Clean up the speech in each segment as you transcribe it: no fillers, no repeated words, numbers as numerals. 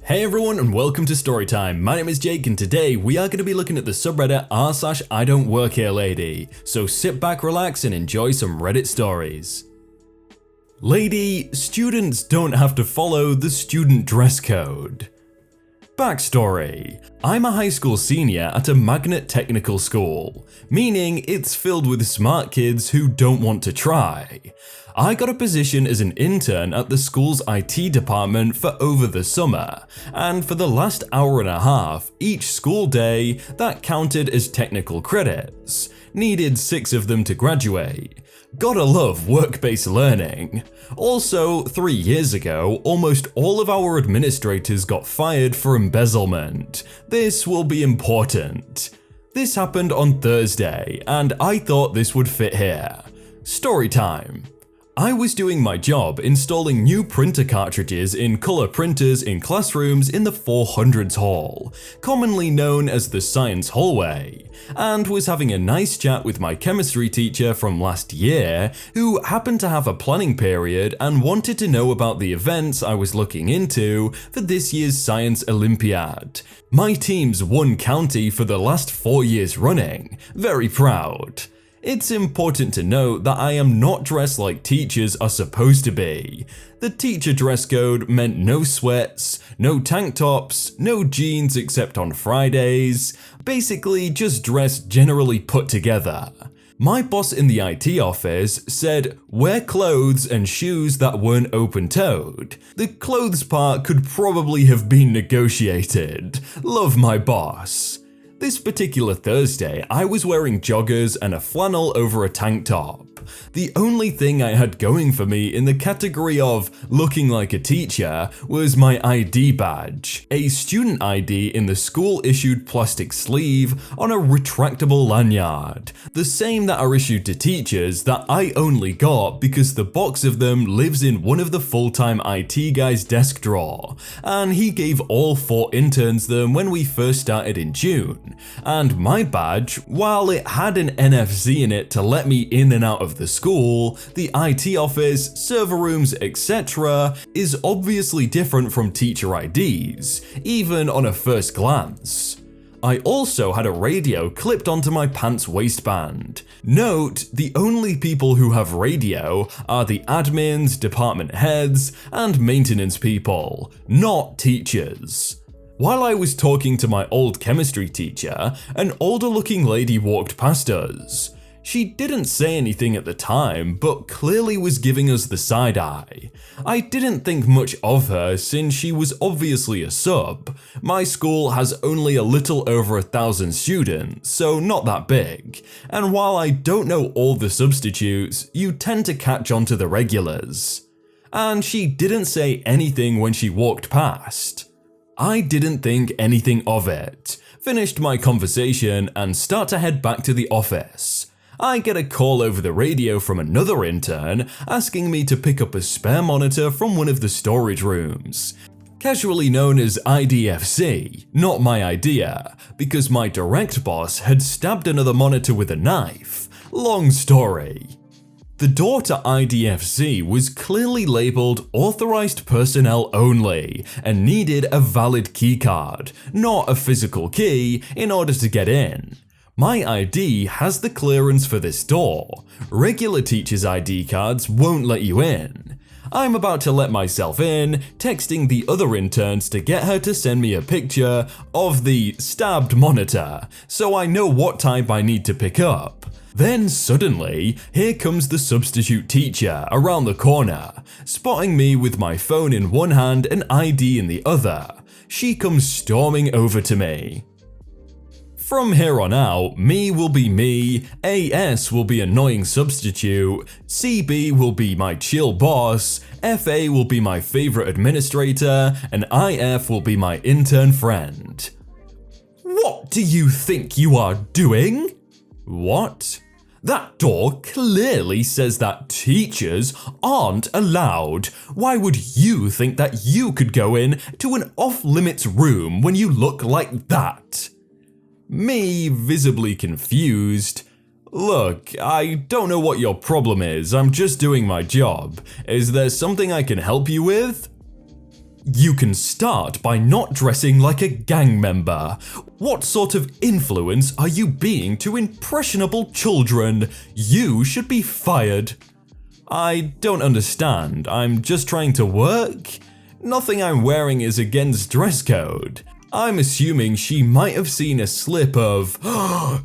Hey everyone and welcome to Storytime. My name is Jake and today we are going to be looking at the subreddit r/idontworkherelady. So sit back, relax and enjoy some Reddit stories. Lady, students don't have to follow the student dress code. Backstory. I'm a high school senior at a magnet technical school, meaning it's filled with smart kids who don't want to try. I got a position as an intern at the school's IT department for over the summer, and for the last hour and a half each school day, that counted as technical credits. Needed 6 of them to graduate. Gotta love work-based learning. Also, 3 years ago, almost all of our administrators got fired for embezzlement. This will be important. This happened on Thursday, and I thought this would fit here. Story time. I was doing my job installing new printer cartridges in color printers in classrooms in the 400s hall, commonly known as the science hallway, and was having a nice chat with my chemistry teacher from last year, who happened to have a planning period and wanted to know about the events I was looking into for this year's science Olympiad. My team's won county for the last 4 years running. Very proud. It's important to note that I am not dressed like teachers are supposed to be. The teacher dress code meant no sweats, no tank tops, no jeans except on Fridays, basically just dress generally put together. My boss in the IT office said wear clothes and shoes that weren't open-toed. The clothes part could probably have been negotiated. Love my boss. This particular Thursday, I was wearing joggers and a flannel over a tank top. The only thing I had going for me in the category of looking like a teacher was my ID badge, a student ID in the school-issued plastic sleeve on a retractable lanyard, the same that are issued to teachers that I only got because the box of them lives in one of the full-time IT guy's desk drawer, and he gave all 4 interns them when we first started in June. And my badge, while it had an NFC in it to let me in and out of the school, the IT office, server rooms, etc. is obviously different from teacher IDs, even on a first glance. I also had a radio clipped onto my pants waistband. Note, the only people who have radio are the admins, department heads, and maintenance people, not teachers. While I was talking to my old chemistry teacher, an older looking lady walked past us. She didn't say anything at the time, but clearly was giving us the side eye. I didn't think much of her since she was obviously a sub. My school has only a little over 1,000 students, so not that big. And while I don't know all the substitutes, you tend to catch on to the regulars. And she didn't say anything when she walked past. I didn't think anything of it. Finished my conversation and start to head back to the office. I get a call over the radio from another intern asking me to pick up a spare monitor from one of the storage rooms. Casually known as IDFC, not my idea, because my direct boss had stabbed another monitor with a knife. Long story. The door to IDFC was clearly labeled authorized personnel only and needed a valid keycard, not a physical key, in order to get in. My ID has the clearance for this door. Regular teachers' ID cards won't let you in. I'm about to let myself in, texting the other interns to get her to send me a picture of the stabbed monitor, so I know what type I need to pick up. Then suddenly, here comes the substitute teacher around the corner, spotting me with my phone in one hand and ID in the other. She comes storming over to me. From here on out, me will be me, AS will be annoying substitute, CB will be my chill boss, FA will be my favorite administrator, and IF will be my intern friend. What do you think you are doing? What? That door clearly says that teachers aren't allowed. Why would you think that you could go in to an off-limits room when you look like that? Me, visibly confused. Look, I don't know what your problem is, I'm just doing my job. Is there something I can help you with? You can start by not dressing like a gang member. What sort of influence are you being to impressionable children? You should be fired. I don't understand. I'm just trying to work. Nothing I'm wearing is against dress code. I'm assuming she might have seen a slip of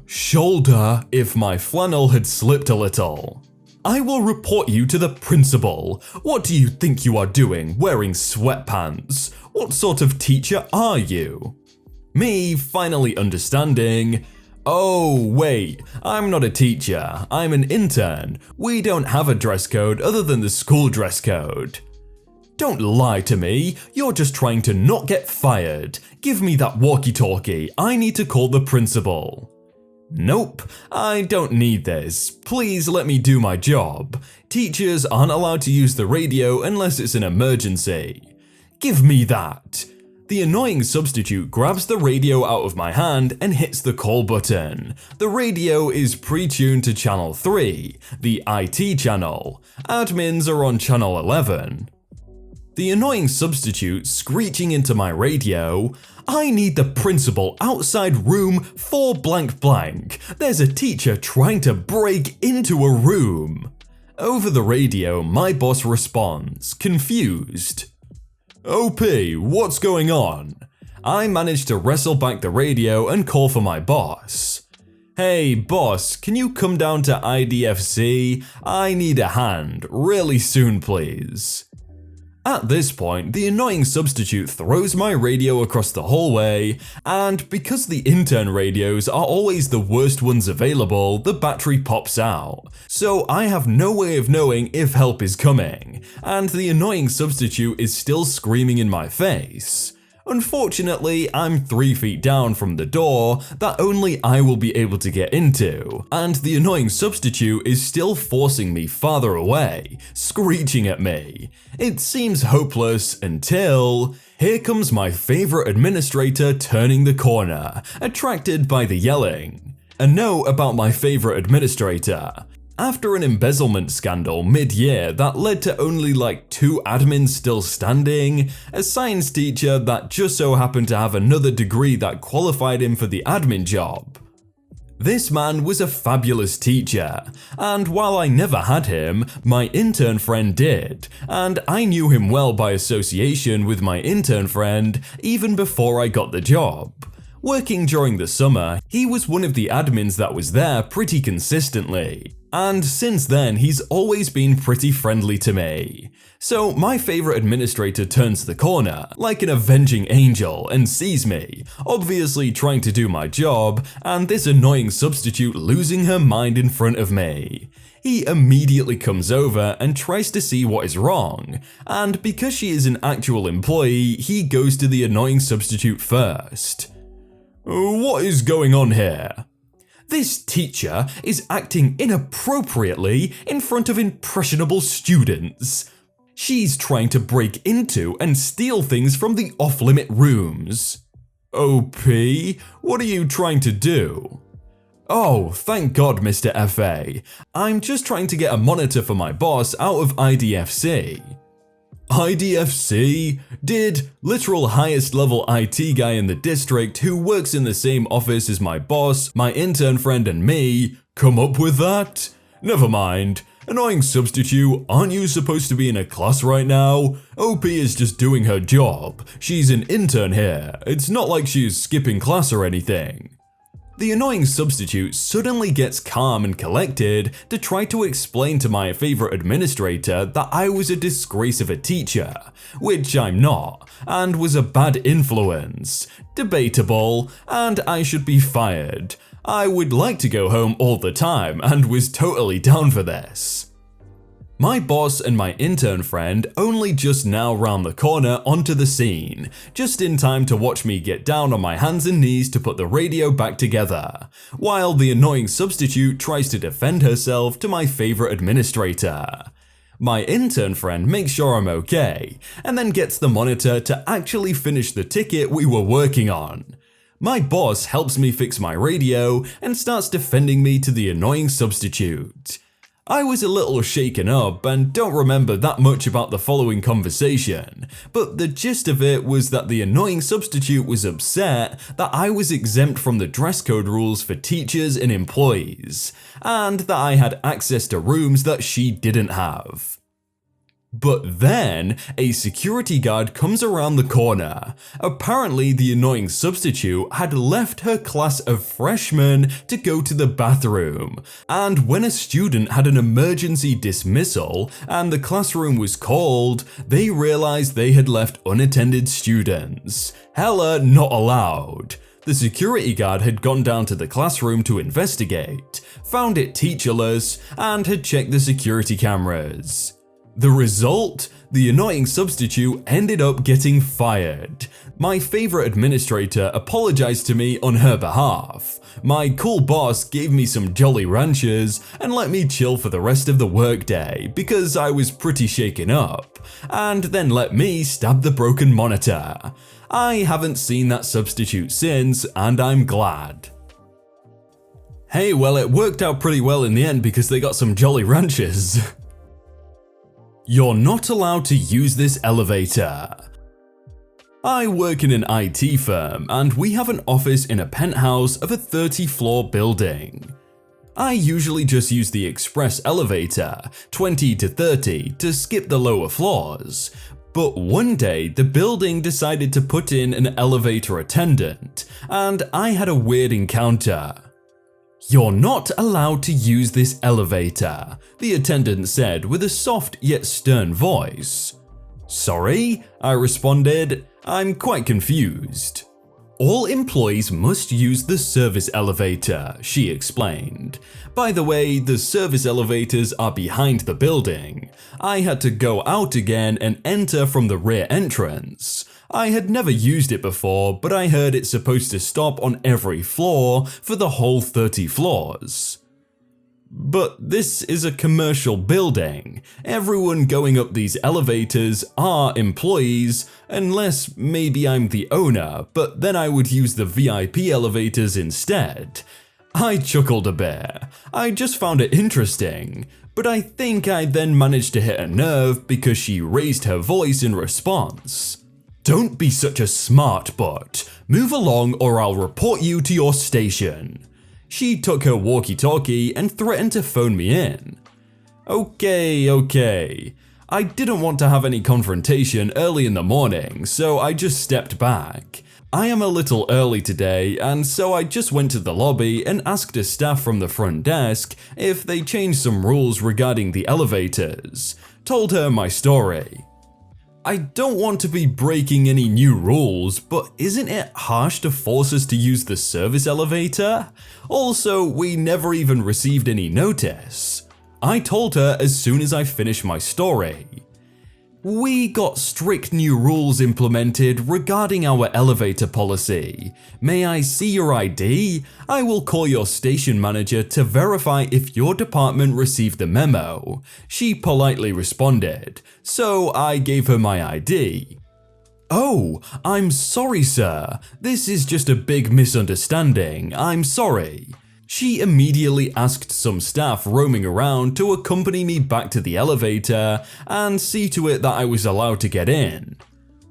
shoulder if my flannel had slipped a little. I will report you to the principal. What do you think you are doing wearing sweatpants? What sort of teacher are you? Me finally understanding. Oh, wait, I'm not a teacher. I'm an intern. We don't have a dress code other than the school dress code. Don't lie to me. You're just trying to not get fired. Give me that walkie-talkie. I need to call the principal. Nope, I don't need this. Please let me do my job. Teachers aren't allowed to use the radio unless it's an emergency. Give me that. The annoying substitute grabs the radio out of my hand and hits the call button. The radio is pre-tuned to channel 3, the IT channel. Admins are on channel 11. The annoying substitute screeching into my radio, I need the principal outside room 4 blank blank. There's a teacher trying to break into a room. Over the radio, my boss responds, confused. OP, what's going on? I managed to wrestle back the radio and call for my boss. Hey boss, can you come down to IDFC? I need a hand, really soon please. At this point, the annoying substitute throws my radio across the hallway, and because the intern radios are always the worst ones available, the battery pops out. So I have no way of knowing if help is coming, and the annoying substitute is still screaming in my face. Unfortunately, I'm 3 feet down from the door that only I will be able to get into, and the annoying substitute is still forcing me farther away, screeching at me. It seems hopeless until here comes my favorite administrator turning the corner, attracted by the yelling. A note about my favorite administrator. After an embezzlement scandal mid-year that led to only like 2 admins still standing, a science teacher that just so happened to have another degree that qualified him for the admin job. This man was a fabulous teacher, and while I never had him, my intern friend did, and I knew him well by association with my intern friend even before I got the job. Working during the summer, he was one of the admins that was there pretty consistently, and since then he's always been pretty friendly to me. So my favorite administrator turns the corner, like an avenging angel, and sees me, obviously trying to do my job, and this annoying substitute losing her mind in front of me. He immediately comes over and tries to see what is wrong, and because she is an actual employee, he goes to the annoying substitute first. What is going on here? This teacher is acting inappropriately in front of impressionable students. She's trying to break into and steal things from the off-limit rooms. OP, what are you trying to do? Oh, thank God, Mr. FA. I'm just trying to get a monitor for my boss out of IDFC. IDFC? Did literal highest level IT guy in the district who works in the same office as my boss, my intern friend and me come up with that? Never mind. Annoying substitute, aren't you supposed to be in a class right now? OP is just doing her job. She's an intern here. It's not like she's skipping class or anything. The annoying substitute suddenly gets calm and collected to try to explain to my favorite administrator that I was a disgrace of a teacher, which I'm not, and was a bad influence, debatable, and I should be fired. I would like to go home all the time and was totally down for this. My boss and my intern friend only just now round the corner onto the scene, just in time to watch me get down on my hands and knees to put the radio back together, while the annoying substitute tries to defend herself to my favorite administrator. My intern friend makes sure I'm okay, and then gets the monitor to actually finish the ticket we were working on. My boss helps me fix my radio and starts defending me to the annoying substitute. I was a little shaken up and don't remember that much about the following conversation, but the gist of it was that the annoying substitute was upset that I was exempt from the dress code rules for teachers and employees, and that I had access to rooms that she didn't have. But then, a security guard comes around the corner. Apparently, the annoying substitute had left her class of freshmen to go to the bathroom, and when a student had an emergency dismissal and the classroom was called, they realized they had left unattended students. Hella not allowed. The security guard had gone down to the classroom to investigate, found it teacherless, and had checked the security cameras. The result? The annoying substitute ended up getting fired. My favorite administrator apologized to me on her behalf. My cool boss gave me some Jolly Ranchers and let me chill for the rest of the workday because I was pretty shaken up, and then let me stab the broken monitor. I haven't seen that substitute since, and I'm glad. Hey, well, it worked out pretty well in the end because they got some Jolly Ranchers. You're not allowed to use this elevator. I work in an IT firm and we have an office in a penthouse of a 30-floor building. I usually just use the express elevator, 20 to 30, to skip the lower floors. But one day, the building decided to put in an elevator attendant, and I had a weird encounter. You're not allowed to use this elevator, the attendant said with a soft yet stern voice. Sorry, I responded, I'm quite confused. All employees must use the service elevator, she explained. By the way, the service elevators are behind the building. I had to go out again and enter from the rear entrance. I had never used it before, but I heard it's supposed to stop on every floor for the whole 30 floors. But this is a commercial building. Everyone going up these elevators are employees, unless maybe I'm the owner, but then I would use the VIP elevators instead. I chuckled a bit. I just found it interesting, but I think I then managed to hit a nerve because she raised her voice in response. Don't be such a smart butt. Move along or I'll report you to your station. She took her walkie-talkie and threatened to phone me in. Okay. I didn't want to have any confrontation early in the morning, so I just stepped back. I am a little early today, and so I just went to the lobby and asked a staff from the front desk if they changed some rules regarding the elevators. Told her my story. I don't want to be breaking any new rules, but isn't it harsh to force us to use the service elevator? Also, we never even received any notice. I told her as soon as I finished my story. We got strict new rules implemented regarding our elevator policy. May I see your ID? I will call your station manager to verify if your department received the memo. She politely responded, so I gave her my ID. Oh, I'm sorry, sir. This is just a big misunderstanding. I'm sorry. She immediately asked some staff roaming around to accompany me back to the elevator and see to it that I was allowed to get in.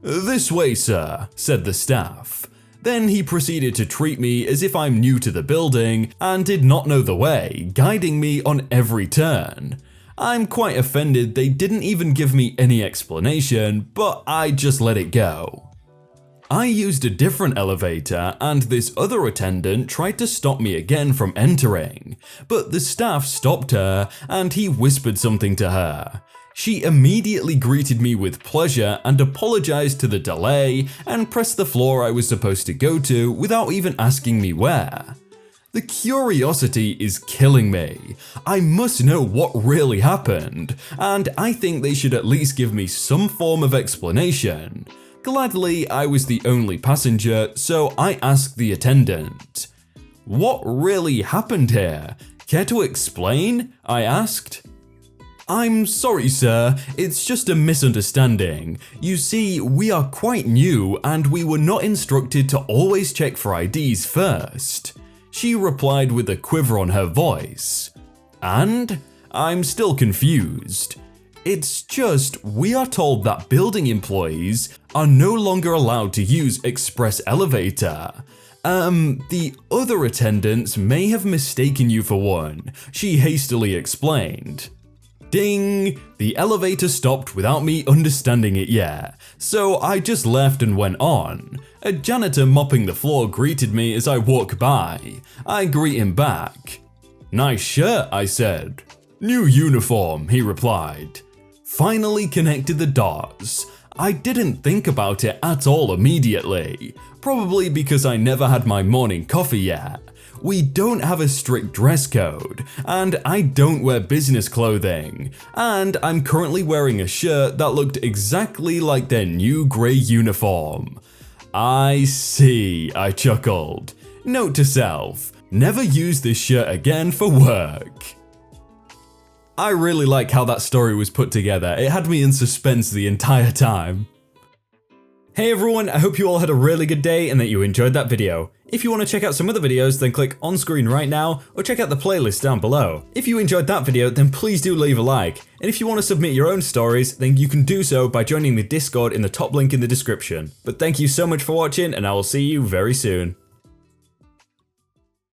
This way, sir, said the staff. Then he proceeded to treat me as if I'm new to the building and did not know the way, guiding me on every turn. I'm quite offended they didn't even give me any explanation, but I just let it go. I used a different elevator and this other attendant tried to stop me again from entering, but the staff stopped her and he whispered something to her. She immediately greeted me with pleasure and apologized to the delay and pressed the floor I was supposed to go to without even asking me where. The curiosity is killing me. I must know what really happened, and I think they should at least give me some form of explanation. Gladly, I was the only passenger, so I asked the attendant. What really happened here? Care to explain? I asked. I'm sorry, sir, it's just a misunderstanding. You see, we are quite new and we were not instructed to always check for IDs first. She replied with a quiver on her voice. And? I'm still confused. It's just, we are told that building employees are no longer allowed to use express elevator. The other attendants may have mistaken you for one, she hastily explained. Ding! The elevator stopped without me understanding it yet, so I just left and went on. A janitor mopping the floor greeted me as I walked by. I greet him back. Nice shirt, I said. New uniform, he replied. Finally connected the dots. I didn't think about it at all immediately, probably because I never had my morning coffee yet. We don't have a strict dress code, and I don't wear business clothing, and I'm currently wearing a shirt that looked exactly like their new grey uniform. I see, I chuckled. Note to self, never use this shirt again for work. I really like how that story was put together, it had me in suspense the entire time. Hey everyone, I hope you all had a really good day and that you enjoyed that video. If you want to check out some other videos, then click on screen right now, or check out the playlist down below. If you enjoyed that video, then please do leave a like, and if you want to submit your own stories, then you can do so by joining the Discord in the top link in the description. But thank you so much for watching, and I will see you very soon.